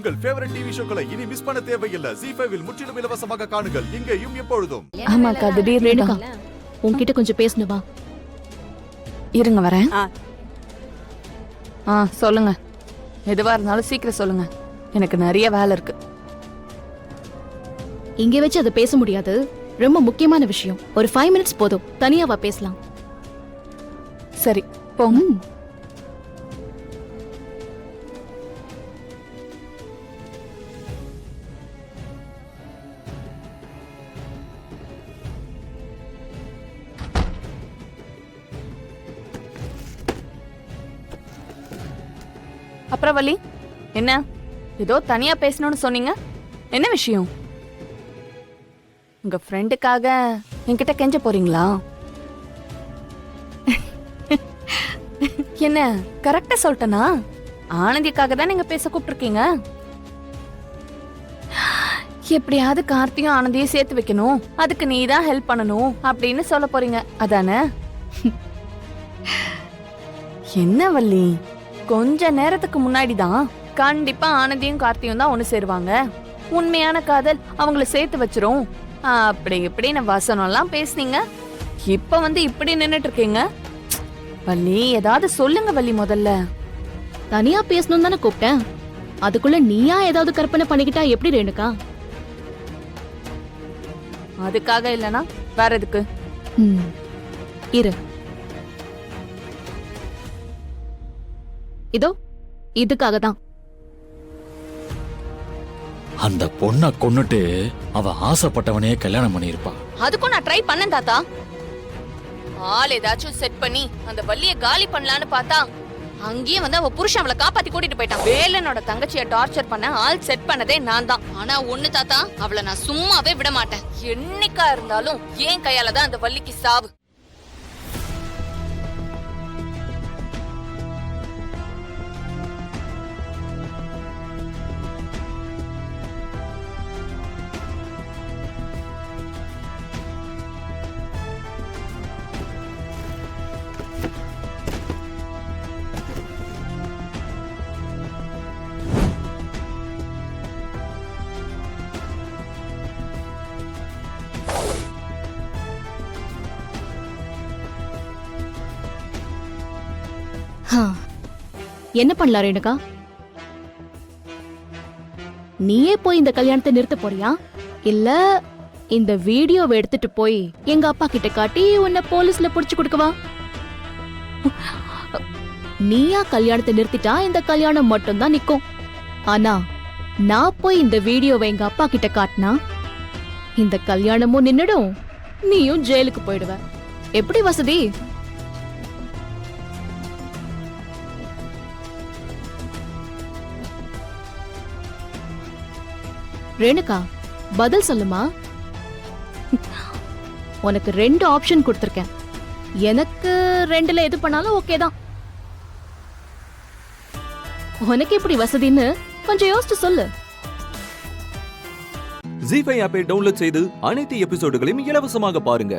உங்கள் favourite TV ஷோக்களை இனி miss பண்ண தேவையில்லை. ZEE5 இல் முற்றிலும் இலவசமாக காணுங்கள். இங்கேயும் எப்பொழுதும். ஆமாக்கா, திடீர்னு ரேணுகா, உன்கிட்ட கொஞ்சம் பேசணுமா? இருங்க வரேன். சொல்லுங்க. எதுவா இருந்தாலும் சீக்கிரம் சொல்லுங்க, எனக்கு நிறைய வேலை இருக்கு. இங்க வச்சு அதை பேச முடியாது, ரொம்ப முக்கியமான விஷயம். ஒரு 5 மினிட்ஸ் போதும், தனியாவா பேசலாம். சரி போங்க. அப்புறம் வள்ளி, என்ன ஏதோ தனியா பேசணும்னு சொன்னீங்க, என்ன விஷயம்? உங்க ஃப்ரெண்டுக்காக என்கிட்ட கெஞ்ச போறீங்களா? என்ன கரெக்டா சொல்லிட்டனா? ஆனந்திக்காக தான் நீங்க பேச கூப்பிட்டுருக்கீங்க. எப்படியாவது கார்த்தியும் ஆனந்தியும் சேர்த்து வைக்கணும், அதுக்கு நீ தான் ஹெல்ப் பண்ணணும் அப்படின்னு சொல்ல போறீங்க அதானே? என்ன வள்ளி, கொஞ்ச நேரத்துக்கு முன்னாடி தான் கண்டிப்பா ஆனந்தியும் கார்த்தியும் தான் ஒண்ணு சேருவாங்க, உண்மையான காதல் அவங்கள சேர்த்து வச்சிரும் அப்படி இப்படின்னு வசனம் எல்லாம் பேசுனீங்க. இப்ப வந்து இப்படி நின்னுட்டு இருக்கீங்க. வள்ளி ஏதாவது சொல்லுங்க வள்ளி. முதல்ல தனியா பேசணும் தானே கூப்பிட்டேன், அதுக்குள்ள நீயா ஏதாவது கற்பனை பண்ணிக்கிட்டா எப்படி ரேணுகா? அதுக்காக இல்லனா வேற எதுக்கு? இரு, இதோ இதுக்காக தான். அந்த பொண்ணை கொன்னுட்டு அவ ஆசைப்பட்டவனே கல்யாணம் பண்ணிருப்பா. அதுக்கும் நான் ட்ரை பண்ணேன் தாத்தா. ஆள் ஏதாச்சும் செட் பண்ணி அந்த வள்ளிய காலி பண்ணலான்னு பார்த்தா அங்கேயே வந்து அவ புருஷன் அவளை காப்பாத்தி கூட்டிட்டு போயிட்டான். வேலனோட தங்கச்சியை டார்ச்சர் பண்ண ஆள் செட் பண்ணதே நான் தான். ஆனா ஒண்ணு தாத்தா, அவளை நான் சும்மாவே விட மாட்டேன். என்னைக்கா இருந்தாலும் ஏன் கையால தான் அந்த வள்ளிக்கு சாவு. என்ன பண்ணலாம் ரேணுகா? நீயே போய் இந்த கல்யாணத்தை நிறுத்த போறியா, இல்ல இந்த வீடியோவை எடுத்துட்டு போய் எங்க அப்பா கிட்ட காட்டி உன்னை போலீஸ்ல புடிச்சு கொடுக்கவா? நீயா கல்யாணத்தை நிறுத்திட்டா இந்த கல்யாணம் மட்டும் தான் நிக்கும். ஆனா நான் போய் இந்த வீடியோவை எங்க அப்பா கிட்ட காட்டினா இந்த கல்யாணமும் நின்னுடும், நீயும் ஜெயிலுக்கு போயிடுவ. எப்படி வசதி? ரேணுகா, பதில் சொல்லுமா. உனக்கு 2 ஆப்ஷன் கொடுத்திருக்கேன், எனக்கு 2ல எது பண்ணாலும் ஓகே தான். உனக்கு எப்படி வசதின்னு கொஞ்சம் யோசிச்சு சொல்லு. ZEE5 ஆப்பை டவுன்லோட் செய்து அனைத்து எபிசோடுகளையும் இலவசமாக பாருங்க.